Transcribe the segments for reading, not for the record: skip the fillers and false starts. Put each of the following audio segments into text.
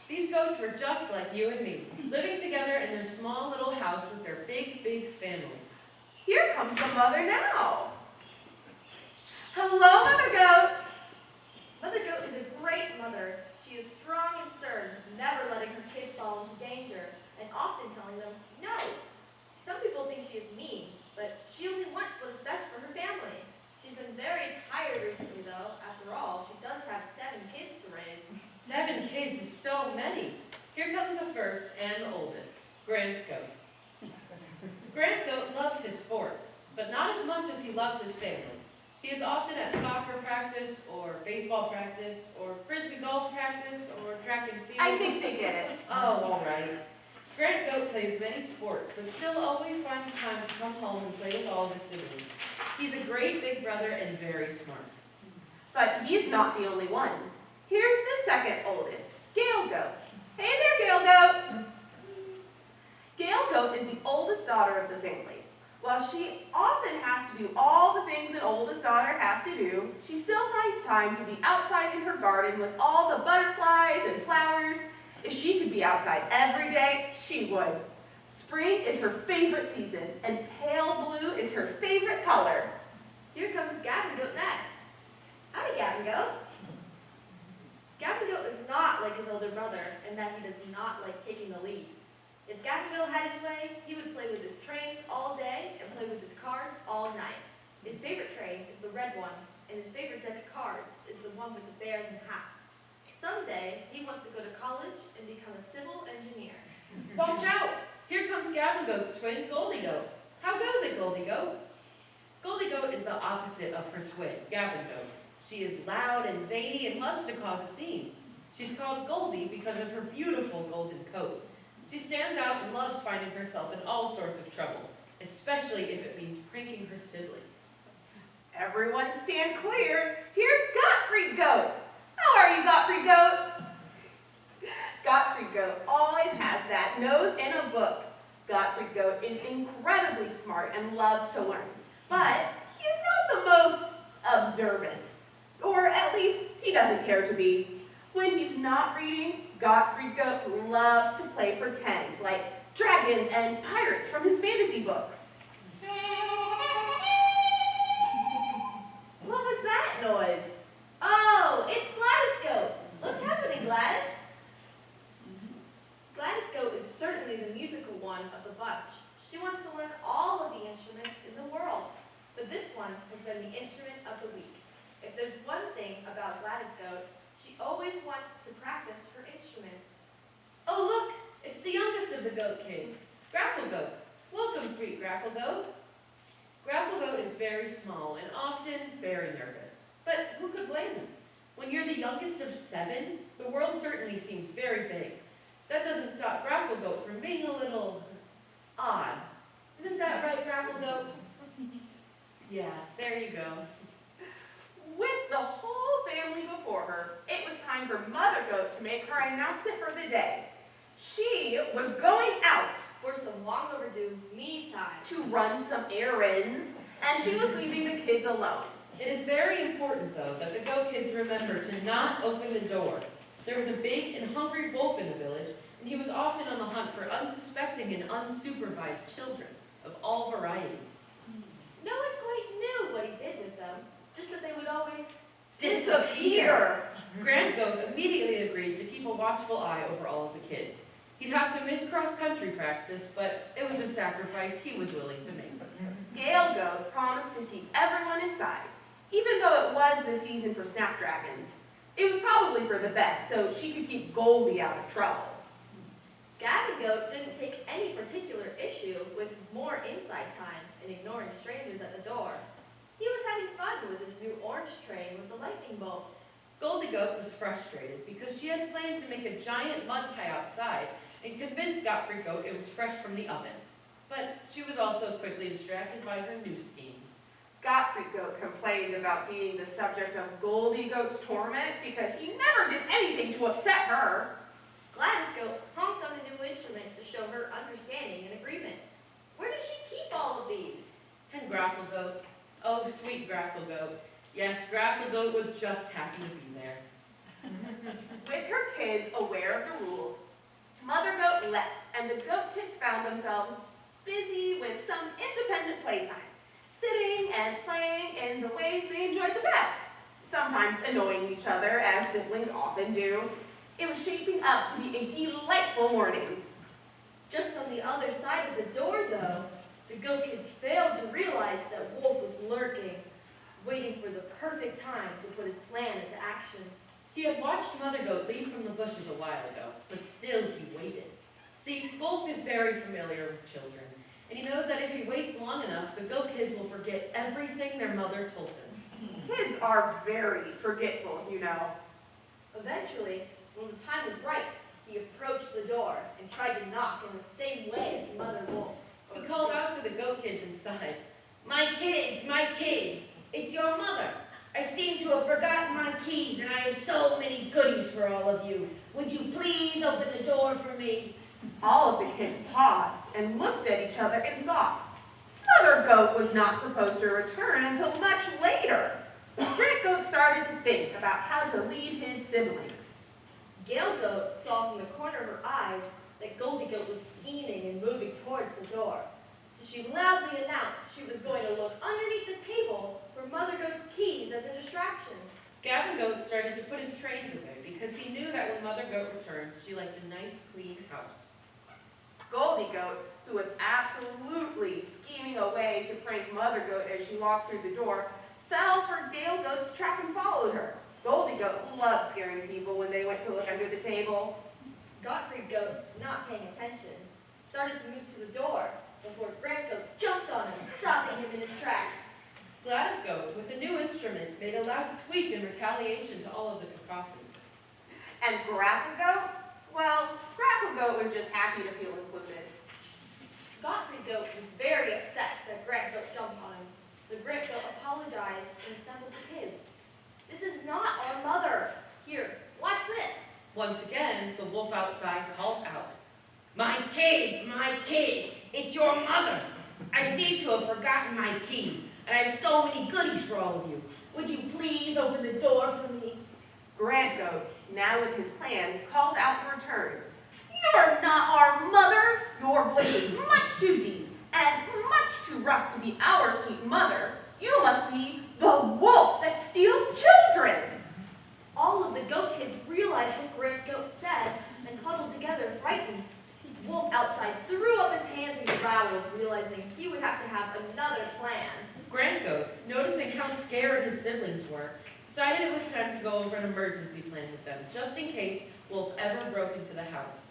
These goats were just like you and me, living together in their small little house with their big, big family. Here comes the mother now. Hello, Mother Goat. Mother Goat is a great mother. She is strong and stern, never letting her kids fall into danger, and often telling them no. Some people think she is mean, but she only wants what is best for her family. She's been very tired recently, though. After all, she does have 7 kids to raise. 7 kids is so many. Here comes the first and the oldest, Grant Goat. Grant Goat loves his sports, but not as much as he loves his family. He is often at soccer practice, or baseball practice, or frisbee golf practice, or track and field. I think they get it. Oh, all right. Grant Goat plays many sports, but still always finds time to come home and play with all of his siblings. He's a great big brother and very smart. But he's not the only one. Here's the second oldest, Gael Goat. Hey there, Gael Goat. Gael Goat is the oldest daughter of the family. While she often has to do all the things an oldest daughter has to do, she still finds time to be outside in her garden with all the butterflies and flowers. If she could be outside every day, she would. Spring is her favorite season, and pale blue is her favorite color. Here comes Gavin Goat next. Howdy, Gavin Goat. Gavin Goat is not like his older brother in that he does not like taking the lead. If Gavin Goat had his way, he would play with his trains all day and play with his cards all night. His favorite train is the red one, and his favorite deck of cards is the one with the bears and hats. Someday, he wants to go to college and become a civil engineer. Watch out! Here comes Gavin Goat's twin, Goldy Goat. How goes it, Goldy Goat? Goldy Goat is the opposite of her twin, Gavin Goat. She is loud and zany and loves to cause a scene. She's called Goldy because of her beautiful golden coat. She stands out and loves finding herself in all sorts of trouble, especially if it means pranking her siblings. Everyone stand clear. Here's Gottfried Goat. How are you, Gottfried Goat? Gottfried Goat always has that nose in a book. Gottfried Goat is incredibly smart and loves to learn, but he's not the most observant, or at least he doesn't care to be. When he's not reading, Gottfried Goat loves to play pretend, like dragons and pirates from his fantasy books. What was that noise? Oh, it's Gladys Goat. What's happening, Gladys? Gladys Goat is certainly the musical one of the bunch. She wants to learn all of the instruments in the world, but this one has been the instrument of the week. If there's one thing about Gladys Goat, she always wants to practice her instruments. Oh, look! It's the youngest of the goat kids, Grackle Goat. Welcome, sweet Grackle Goat. Grackle Goat is very small and often very nervous. But who could blame him? When you're the youngest of 7, the world certainly seems very big. That doesn't stop Grackle Goat from being a little odd. Isn't that right, Grackle Goat? Yeah, there you go. With the whole family before her, it was time for Mother Goat to make her announcement for the day. She was going out For some long overdue me time. to run some errands, and she was leaving the kids alone. It is very important, though, that the goat kids remember to not open the door. There was a big and hungry wolf in the village, and he was often on the hunt for unsuspecting and unsupervised children of all varieties. No one quite knew what he did with them, just that they would always Disappear! Grand Goat immediately agreed to keep a watchful eye over all of the kids. He'd have to miss cross-country practice, but it was a sacrifice he was willing to make. Gael Goat promised to keep everyone inside, even though it was the season for snapdragons. It was probably for the best, so she could keep Goldy out of trouble. Gavin Goat didn't take any particular issue with more inside time and ignoring strangers at the door. He was having fun with his new orange train with the lightning bolt. Goldy Goat was frustrated because she had planned to make a giant mud pie outside and convinced Gottfried Goat it was fresh from the oven. But she was also quickly distracted by her new schemes. Gottfried Goat complained about being the subject of Goldy Goat's torment because he never did anything to upset her. Gladys Goat honked on the new instrument to show her understanding and agreement. Where does she keep all of these? And Grackle Goat, oh sweet Grackle Goat. Yes, Grackle Goat was just happy to be there. With her kids aware of the rules, Goat left, and the Goat kids found themselves busy with some independent playtime, sitting and playing in the ways they enjoyed the best, sometimes annoying each other, as siblings often do. It was shaping up to be a delightful morning. Just on the other side of the door, though, the Goat kids failed to realize that Wolf was lurking, waiting for the perfect time to put his plan into action. He had watched Mother Goat leave from the bushes a while ago, but still he waited. See, Wolf is very familiar with children, and he knows that if he waits long enough, the Goat kids will forget everything their mother told them. Kids are very forgetful, you know. Eventually, when the time was right, he approached the door and tried to knock in the same way as Mother Wolf. He called out to the Goat kids inside, my kids, it's your mother. I seem to have forgotten my keys, and I have so many goodies for all of you. Would you please open the door for me?" All of the kids paused and looked at each other in thought. Mother Goat was not supposed to return until much later. Great Goat started to think about how to lead his siblings. Gail Goat saw from the corner of her eyes that Goldy Goat was scheming and moving towards the door. So she loudly announced she was going to look underneath the table for Mother Goat's keys as a distraction. Gavin Goat started to put his trains away because he knew that when Mother Goat returned, she liked a nice, clean house. Goldy Goat, who was absolutely scheming away to prank Mother Goat as she walked through the door, fell for Gail Goat's trap and followed her. Goldy Goat loved scaring people when they went to look under the table. Gottfried Goat, not paying attention, started to move to the door before Grackle Goat jumped on him, stopping him in his tracks. Gladys Goat, with a new instrument, made a loud squeak in retaliation to all of the cacophony. And Grackle Goat? Well, Grackle Goat was just happy to feel included. Gottfried Goat was very upset that Grackle Goat jumped on him, so Grackle Goat apologized and assembled the kids. "This is not our mother. Here, watch this." Once again, the wolf outside called out, my kids, it's your mother. I seem to have forgotten my keys, and I have so many goodies for all of you. Would you please open the door for me?" Grant Goat, now with his plan, called out in return. "You're not our mother. Your blade is much too deep and much too rough to be our sweet mother. You must be the wolf that steals children." All of the Goat kids realized what Grackle Goat said and huddled together, frightened. Wolf outside threw up his hands and growled, realizing he would have to have another plan. Grand Goat, noticing how scared his siblings were, decided it was time to go over an emergency plan with them, just in case Wolf ever broke into the house.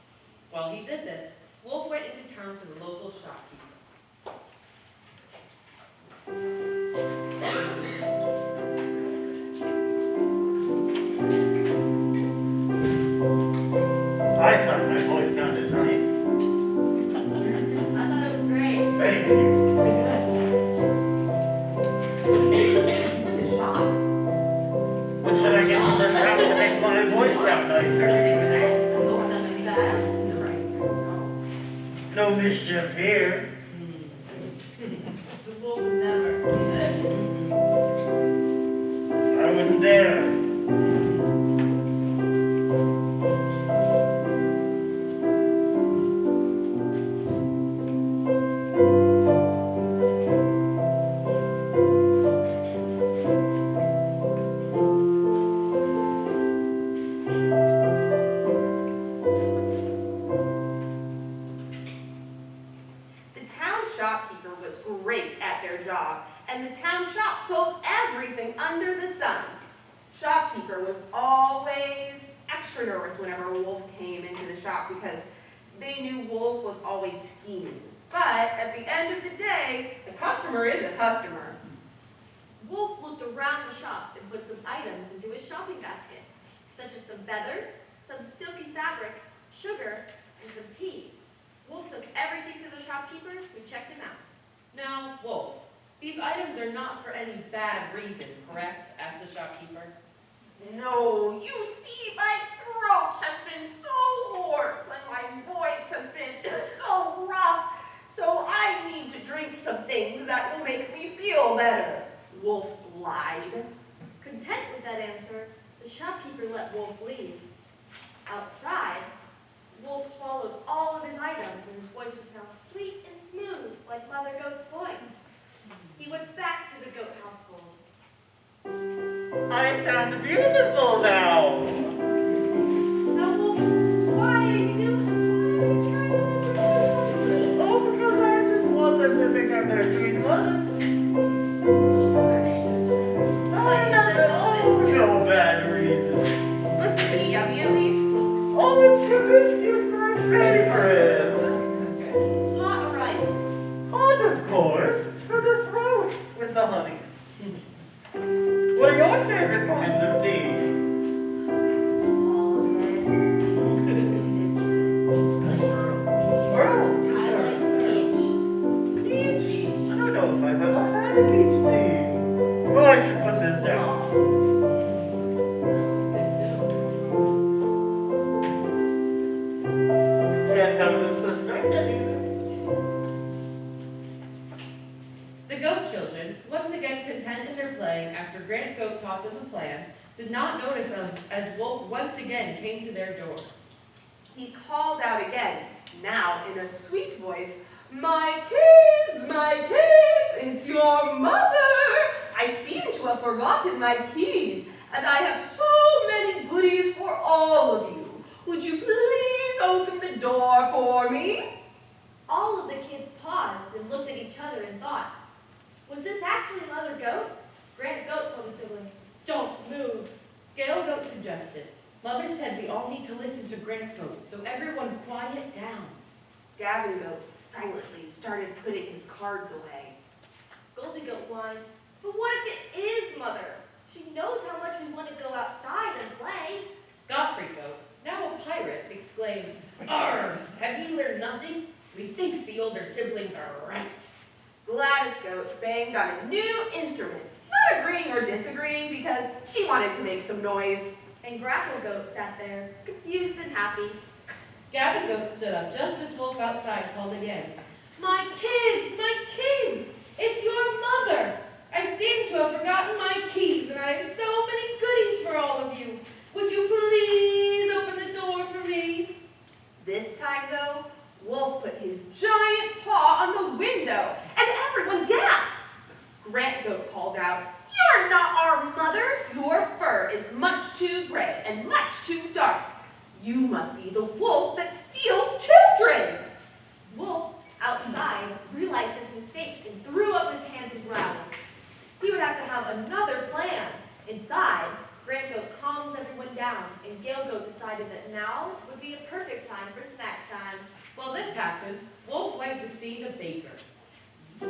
While he did this, Wolf went into town to the local shopkeeper. I thought my voice sounded nice. I thought it was great. Thank you. The shop. What should I get from the shop to make my voice sound nicer? Oh, nothing bad. No mischief here. The wolf would never. I wouldn't dare. Shopkeeper was great at their job, and the town shop sold everything under the sun. Shopkeeper was always extra nervous whenever Wolf came into the shop because they knew Wolf was always scheming. But at the end of the day, the customer is a customer. Wolf looked around the shop and put some items into his shopping basket, such as some feathers, some silky fabric, sugar, and some tea. Wolf took everything to the shopkeeper, who checked him out. Now, Wolf, these items are not for any bad reason, correct? Asked the shopkeeper. No, you see, my throat has been so hoarse and my voice has been so rough, so I need to drink some things that will make me feel better. Wolf lied. Content with that answer, the shopkeeper let Wolf leave. Outside, Wolf swallowed all of his that's beautiful now. Now, Wolf, why are you trying to make so sweet? Oh, because I just want them to think I'm their sweet mother. No bad reason. Must it be yummy at least? Oh, it's hibiscus, my favorite. Hot or ice? Hot, of course. It's for the throat with the honey. What are your favorite kinds of tea? Earl? I like peach. Peach? I don't know if I've ever had a peach tea. Oh, I should put this down. Can't have them suspect anything. The goat children, once again content in their playing after Grant Goat taught them the plan, did not notice as Wolf once again came to their door. He called out again, now in a sweet voice, my kids, it's your mother. I seem to have forgotten my keys, and I have so many goodies for all of you. Would you please open the door for me? All of the kids paused and looked at each other and thought, was this actually Mother Goat? Grant Goat told his sibling, don't move. Gael Goat suggested. Mother said we all need to listen to Grant Goat, so everyone quiet down. Gavin Goat silently started putting his cards away. Goldy Goat whined, but what if it is Mother? She knows how much we want to go outside and play. Gottfried Goat, now a pirate, exclaimed, Arr, have you learned nothing? Methinks the older siblings are right. Gladys Goat banged on a new instrument, not agreeing or disagreeing because she wanted to make some noise. And Grackle Goat sat there, confused and happy. Gavin Goat stood up just as Wolf outside called again. My kids, it's your mother. I seem to have forgotten my keys, and I have so many goodies for all of you. Would you please open the door for me? This time, though, Wolf put his giant paw on the window, and everyone gasped. Grant Goat called out, you're not our mother. Your fur is much too gray and much too dark. You must be the wolf that steals children. Wolf, outside, realized his mistake and threw up his hands and growled. He would have to have another plan. Inside, Grant Goat calms everyone down, and Gael Goat decided that now would be a perfect time for snack time. While this happened, Wolf went to see the baker. I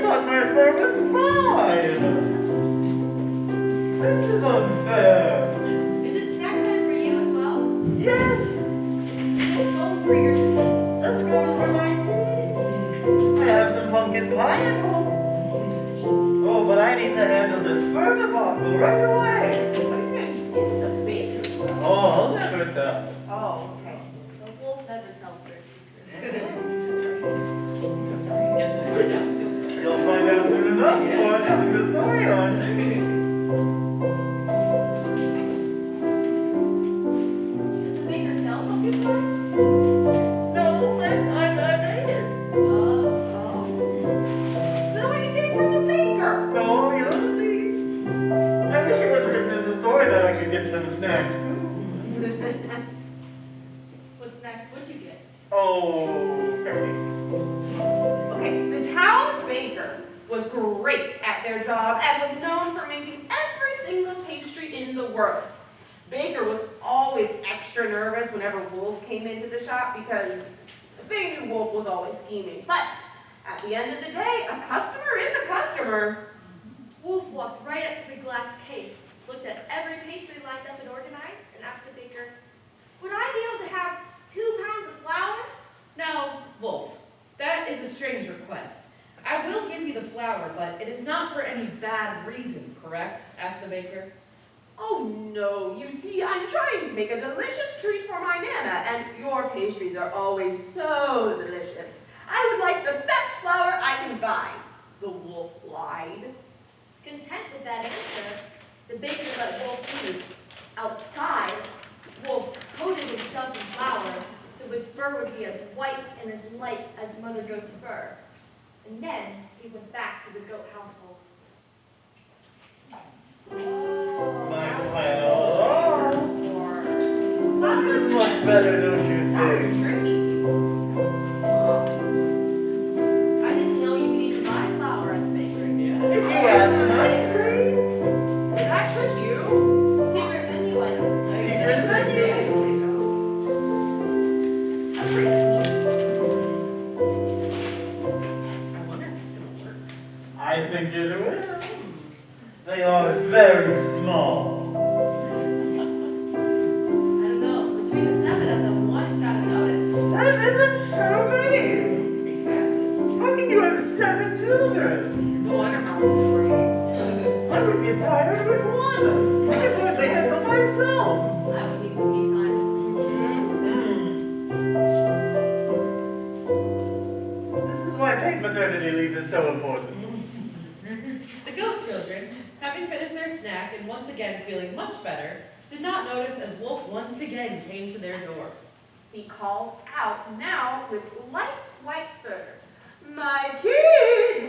thought my fur was fine. This is unfair. Is it snack time for you as well? Yes, Let's go for your tea. let's go for my tea. I have some pumpkin pie at home. Oh, but I need to handle this fur debacle right away. What are you going to get the baker's well? Oh, I'll never tell. Oh, okay. The wolf never tells their secrets. Guess we'll find out soon. You'll find out soon enough before I'm telling the story on. Does the baker sell pumpkin pie? No, I made it. So what are you getting from the baker? No, you'll see. I wish it was written in the story that I could get some snacks too. What's next? What'd you get? Oh, okay. Okay, the town baker was great at their job and was known for making every single pastry in the world. Baker was always extra nervous whenever Wolf came into the shop because they knew Wolf was always scheming. But at the end of the day, a customer is a customer. Wolf walked right up to the glass case, looked at every pastry lined up and organized, and asked the baker, would I be able to have 2 pounds of flour? Now, Wolf, that is a strange request. I will give you the flour, but it is not for any bad reason, correct? Asked the baker. Oh no, you see, I'm trying to make a delicious treat for my Nana, and your pastries are always so delicious. I would like the best flour I can buy. The wolf lied. Content with that answer, the baker let Wolf leave. Outside, Wolf coated himself in flour so his fur would be as white and as light as Mother Goat's fur. And then he went back to the goat household. better, don't you That was think? tricky. I didn't know you could even buy flour at the bakery. If you ask nicely. Did I trick you? Secret menu item. Secret menu. That's pretty sneaky. I wonder if it's gonna work. I think it will. They are very small. I don't know. Between the 7 of them, one's gotta notice. 7? That's so many. Exactly. How can you have 7 children? No wonder how it's I would get tired with one. I could hardly handle myself. I would need some me time. This is why paid maternity leave is so important. The goat children, having finished their snack and once again feeling much better, did not notice as Wolf once again came to their door. He called out now with light white fur. My kids,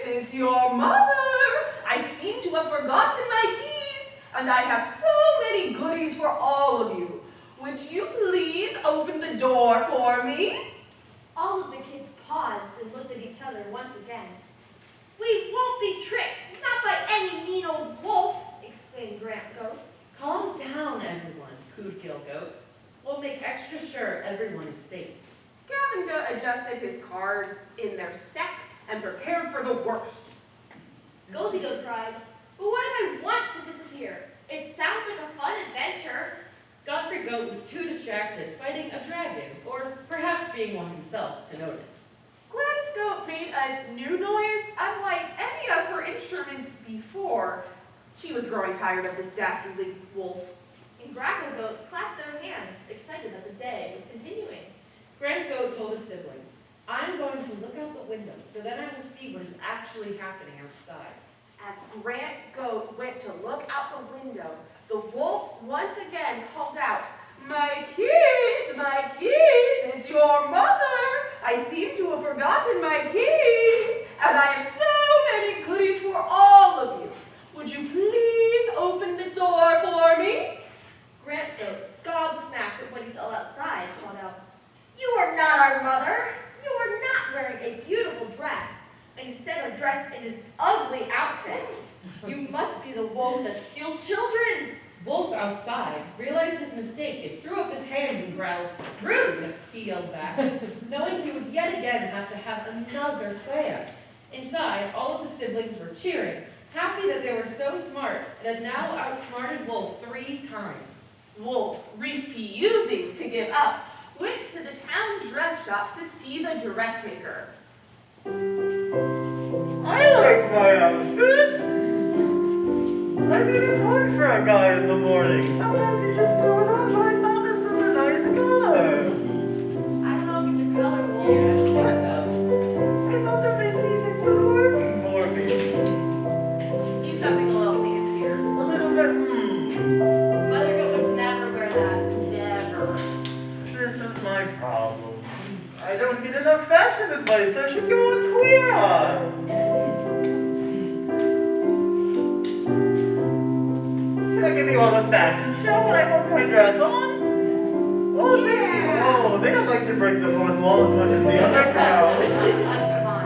it's your mother. I seem to have forgotten my keys, and I have so many goodies for all of you. Would you please open the door for me? All of the kids paused and looked at each other once again. We won't be tricked, not by any mean old wolf, exclaimed Goat. Calm down, everyone, cooed Gill Goat. We'll make extra sure everyone is safe. Gavin adjusted his cards in their stacks and prepared for the worst. Goldy Goat cried, but what if I want to disappear? It sounds like a fun adventure. Gottfried Goat was too distracted fighting a dragon, or perhaps being one himself, to notice. Gladys Goat made a new noise unlike any of her instruments before. She was growing tired of this dastardly wolf. And Grackle Goat clapped their hands, excited that the day was continuing. Grand Goat told his siblings, I'm going to look out the window so that I will see what is actually happening outside. As Grant Goat went to look out the window, the wolf once again called out, my kids, it's your mother. I seem to have forgotten my keys, and I have so many goodies for all of you. Would you please open the door for me? Grant Goat gobsmacked at what he saw outside, called out, you are not our mother. You are not wearing a beautiful dress, and instead are dressed in an ugly outfit. You must be the wolf that steals children. Wolf outside realized his mistake and threw up his hands and growled, rude, he yelled back, knowing he would yet again have to have another plan. Inside, all of the siblings were cheering, happy that they were so smart and had now outsmarted Wolf 3 times. Wolf, refusing to give up, went to the town dress shop to see the dressmaker. I like my outfit. I mean, it's hard for a guy in the morning. Sometimes you just throw it on, but I thought this was a nice color. I don't know if it's your color, Wolf. Yeah, I don't think so. I thought the minty thing was working for me. Need something a little fancier. A little bit, Mother Goat would never wear that. Never. This is my problem. I don't get enough fashion advice. I should go on Keara. Can I give you all a fashion show when I put my dress on? Oh, they don't like to break the fourth wall as much as the other crowd. Come on.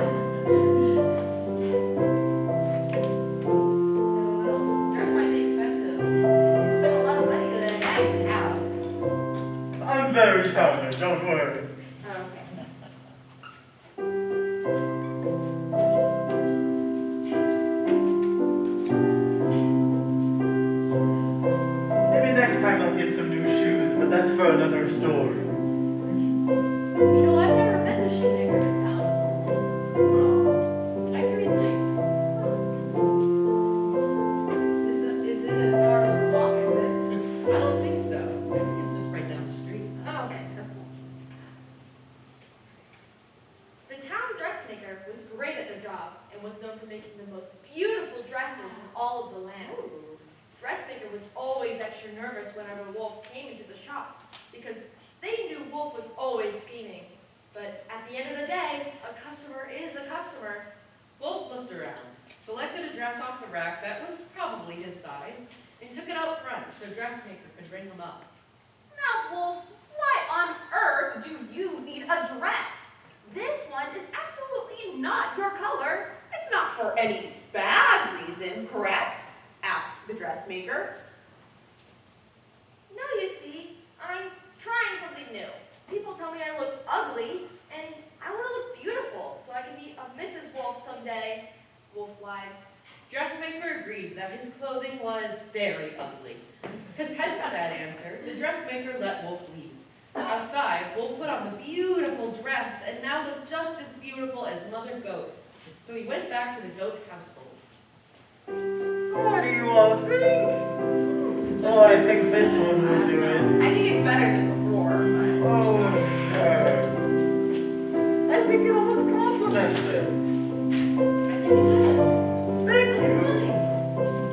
Well, dress might be expensive. You spent a lot of money today. I have. I'm very charming, don't worry. Okay. Maybe next time I'll get some new shoes, but that's for another story. You know, I've never met the shoemaker in town. I hear he's nice. Is it as far as a walk as this? I don't think so. I think it's just right down the street. Oh, okay, that's cool. The town dressmaker was great at their job and was known for making the most beautiful dresses in all of the land. Dressmaker was always extra nervous whenever Wolf came into the shop because they knew Wolf was always scheming. But at the end of the day, a customer is a customer. Wolf looked around, selected a dress off the rack that was probably his size, and took it out front so Dressmaker could ring them up. Now But Wolf, why on earth do you need a dress? This one is absolutely not your color. It's not for any bad reason, correct? Asked the dressmaker. No, you see, I'm trying something new. People tell me I look ugly, and I want to look beautiful, so I can be a Mrs. Wolf someday. Wolf lied. Dressmaker agreed that his clothing was very ugly. Content with that answer, the dressmaker let Wolf leave. Outside, Wolf put on a beautiful dress and now looked just as beautiful as Mother Goat. So he went back to the goat household. What do you all think? Oh, I think this one will do it. I think it's better than before. Oh, sure. I think it almost compliments it. Thank you.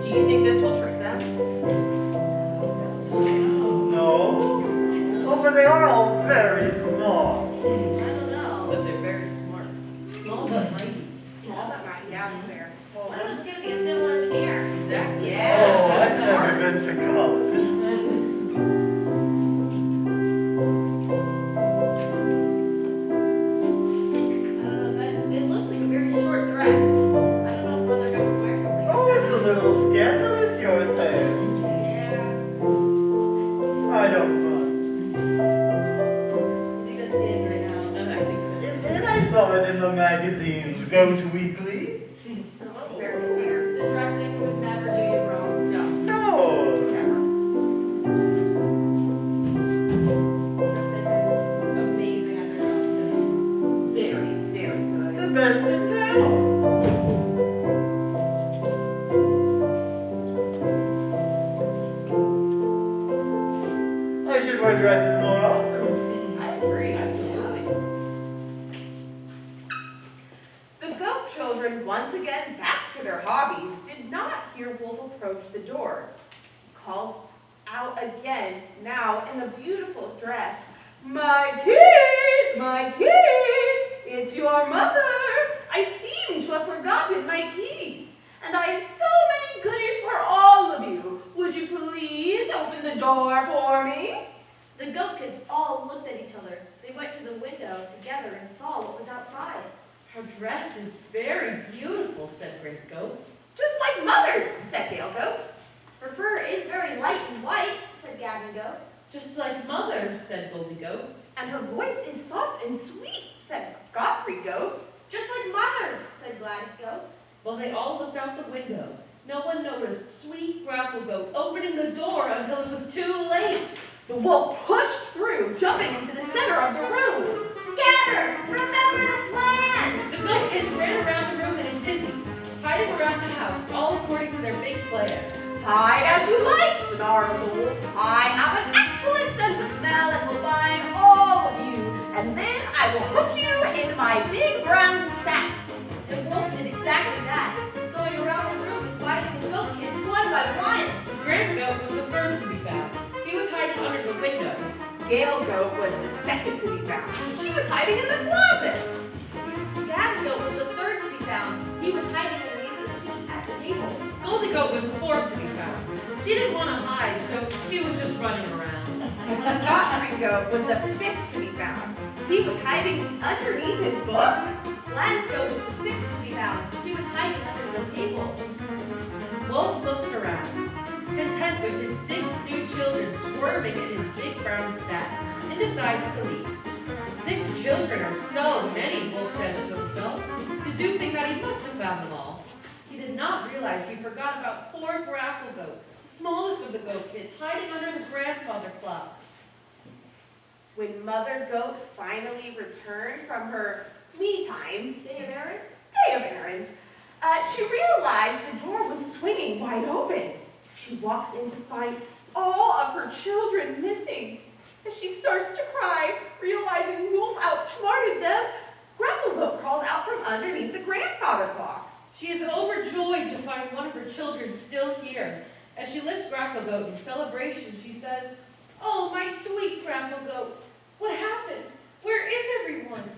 Do you think this will trick them? No. Oh, but they are all very small. I don't know. But they're very smart. Small but mighty. Small but right. Yeah, it's fair. One of them's going to be a civil engineer. Exactly. Yeah. Oh, I've never been to college. But it looks like a very short dress. I don't know if Mother Goat would wear something Oh, like it's a little scandalous, your thing. that. I don't mind. I think that's it right now. I think so. It's in, I saw it in the magazines. Go to Weekly. Very fair. The dressmaker would never do you wrong. No. No. Dressmaker is amazing at their job. Very, very good. The best in town. I should wear dresses more often. I agree. Absolutely. The goat children, once again back to their hobbies, did not hear Wolf approach the door. He called out again, now in a beautiful dress. My kids, it's your mother. I seem to have forgotten my keys, and I have so many goodies for all of you. Would you please open the door for me? The goat kids all looked at each other. They went to the window together and saw what was outside. Her dress is very beautiful, said Great Goat. Just like mother's, said Gael Goat. Her fur is very light and white, said Gavin Goat. Just like Mother, said Goldy Goat. And her voice is soft and sweet, said Gottfried Goat. Just like mother's, said Gladys Goat. Well, they all looked out the window. No one noticed sweet Grackle Goat opening the door until it was too late. The wolf pushed through, jumping into the center of the room. Scatter! Remember the plan! The goat kids ran around the room in a tizzy, hiding around the house, all according to their big plan. Hide as you like, snarled the wolf. I have an excellent sense of smell and will find all of you, and then I will put you in my big brown sack. And Wolf did exactly that, going around the room and finding the goat kids one by one. Grand Goat was the first to be found. He was hiding under the window. Gael Goat was the second to be found. She was hiding in the closet. Gavin Goat was the third to be found. He was hiding underneath the seat at the table. Goldy Goat was the fourth to be found. She didn't want to hide, so she was just running around. Gottfried Goat was the fifth to be found. He was hiding underneath his book. Gladys Goat was the sixth to be found. She was hiding under the table. Wolf looks around, content with his 6 new children squirming in his big brown sack, and decides to leave. 6 children are so many, Wolf says to himself, deducing that he must have found them all. He did not realize he forgot about poor Grackle Goat, the smallest of the goat kids, hiding under the grandfather clock. When Mother Goat finally returned from her me time, Day of errands? day of errands, she realized the door was swinging wide open. She walks in to find all of her children missing. As she starts to cry, realizing Wolf outsmarted them, Grackle Goat crawls out from underneath the grandfather clock. She is overjoyed to find one of her children still here. As she lifts Grackle Goat in celebration, she says, "Oh, my sweet Grackle Goat, what happened? Where is everyone?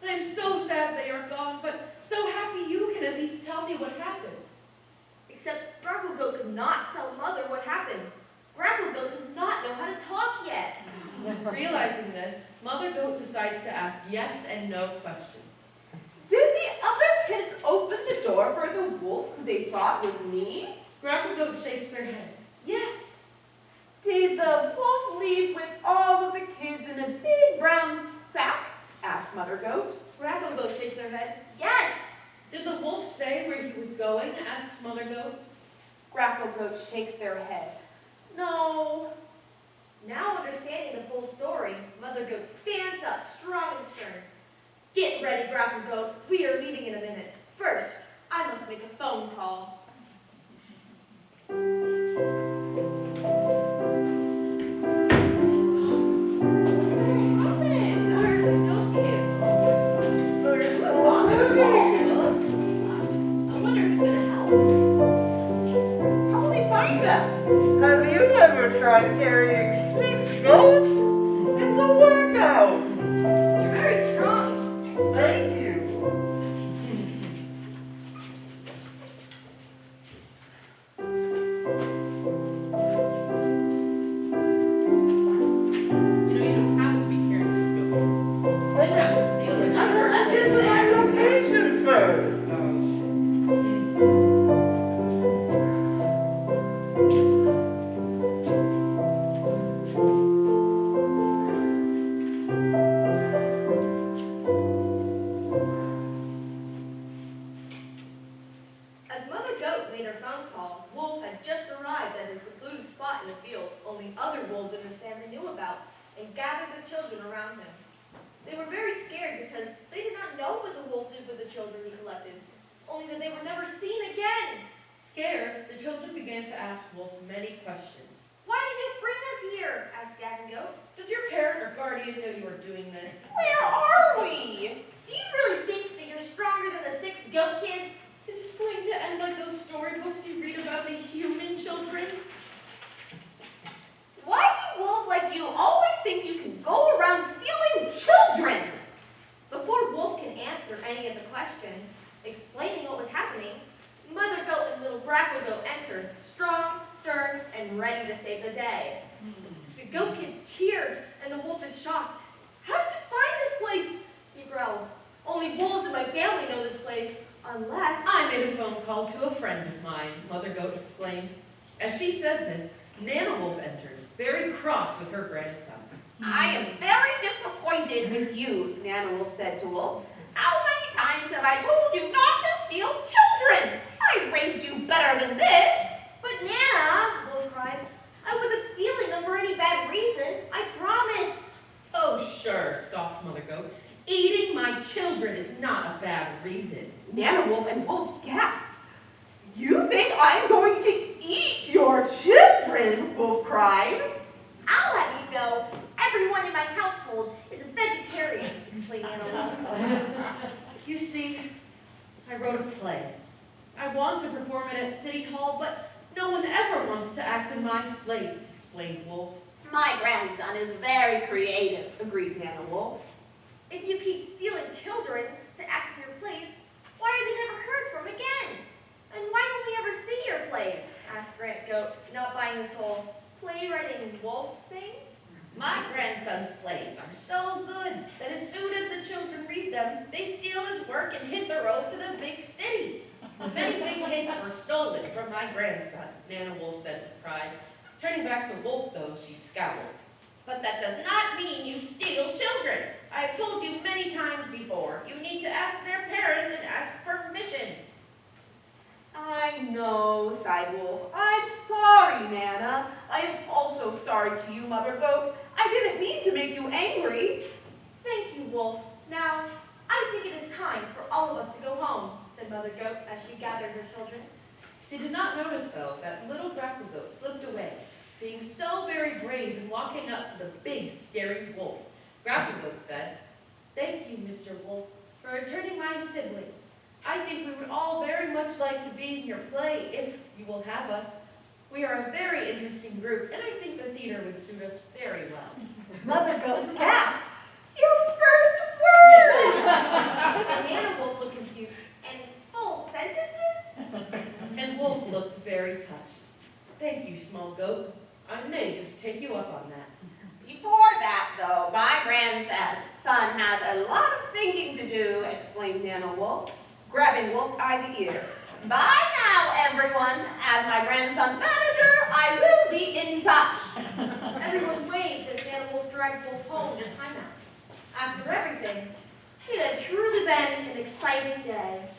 I am so sad they are gone, but so happy you can at least tell me what happened." Except Grackle Goat could not tell Mother what happened. Grackle Goat does not know how to talk yet. Realizing this, Mother Goat decides to ask yes and no questions. Did the other kids open the door for the wolf who they thought was me? Grackle Goat shakes their head. Yes. Did the wolf leave with all of the kids in a big brown sack? Asked Mother Goat. Grackle Goat shakes her head. Yes! Did the wolf say where he was going? Asks Mother Goat. Grackle Goat shakes their head. No. Now understanding the full story, Mother Goat stands up strong and stern. Get ready, Grackle Goat. We are leaving in a minute. First, I must make a phone call. Have you ever tried carrying 6 goats? It's a workout. You're very strong. Thank you. You don't have to be carrying this goat. You have to steal it. Let's get to my location first. As Mother Goat made her phone call, Wolf had just arrived at a secluded spot in the field only other wolves in his family knew about and gathered the children around him. They were very scared because they did not know what the wolf did with the children he collected, only that they were never seen again. Scared, the children began to ask Wolf many questions. Why did you bring us here? Asked Gavin Goat. Does your parent or guardian know you are doing this? Where are we? Do you really think that you're stronger than the 6 goat kids? Is this going to end like those storybooks you read about the human children? Why do wolves like you always think you can go around stealing children? Before Wolf can answer any of the questions, explaining what was happening, Mother Goat and little Grackle Goat entered, strong, stern, and ready to save the day. The goat kids cheered, and the wolf is shocked. How did you find this place? He growled. Only wolves in my family know this place, unless... I made a phone call to a friend of mine, Mother Goat explained. As she says this, Nana Wolf enters, very cross with her grandson. I am very disappointed with you, Nana Wolf said to Wolf. How many times have I told you not to steal children? I raised you better than this. But Nana, Wolf cried, I wasn't stealing them for any bad reason. I promise. Oh, sure, scoffed Mother Goat. Eating my children is not a bad reason. Nana Wolf and Wolf gasped. You think I'm going to eat your children? Wolf cried. I'll let you know. Everyone in my household is a vegetarian, explained Nana Wolf. You see, I wrote a play. I want to perform it at City Hall, but no one ever wants to act in my plays, explained Wolf. My grandson is very creative, agreed Nana Wolf. If you keep stealing children to act in your plays, why are they never heard from again? And why don't we ever see your plays? Asked Grant Goat, not buying this whole playwriting wolf thing. My grandson's plays are so good that as soon as the children read them, they steal his work and hit the road to the big city. Many big hits were stolen from my grandson, Nana Wolf said with pride. Turning back to Wolf, though, she scowled. But that does not mean you steal children. I have told you many times before, you need to ask their parents and ask permission. I know, sighed Wolf. I'm sorry, Nana. I am also sorry to you, Mother Goat. I didn't mean to make you angry. Thank you, Wolf. Now, I think it is time for all of us to go home, said Mother Goat as she gathered her children. She did not notice, though, that little Grackle Goat slipped away, being so very brave and walking up to the big, scary wolf. Grackle Goat said, "Thank you, Mr. Wolf, for returning my siblings. I think we would all very much like to be in your play if you will have us. We are a very interesting group, and I think the theater would suit us very well." Mother Goat gasped. Your first words! And Nana Wolf looked confused. And full sentences? And Wolf looked very touched. "Thank you, small goat. I may just take you up on that." Before that, one has a lot of thinking to do, explained Nana Wolf, grabbing Wolf by the ear. Bye now, everyone. As my grandson's manager, I will be in touch. Everyone waved as Nana Wolf dragged Wolf home in a timeout. After everything, it had truly been an exciting day.